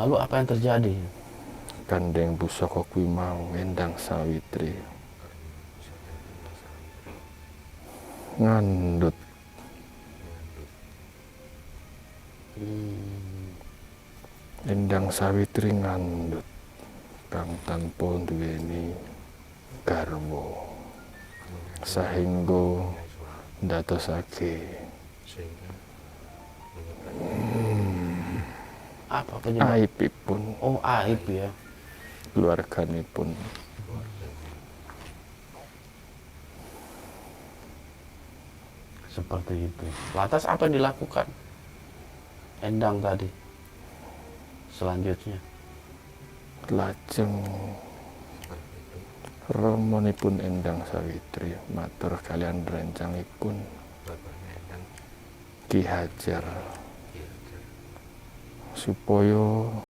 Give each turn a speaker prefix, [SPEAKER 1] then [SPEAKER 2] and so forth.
[SPEAKER 1] Lalu apa yang terjadi?
[SPEAKER 2] Kandeng Pusaka kuwi mau Endang Sawitri ngandhut. Endang Sawitri ngandhut kang tanpa duweni garwa sahingga ndadosake
[SPEAKER 1] Apa penyebab?
[SPEAKER 2] aibipun
[SPEAKER 1] Oh, aib ya.
[SPEAKER 2] keluarganipun.
[SPEAKER 1] Seperti itu. Lantas apa yang dilakukan Endang tadi selanjutnya?
[SPEAKER 2] Lajeng ramanipun Endang Sawitri matur kalian rencangipun Ki Hajar supaya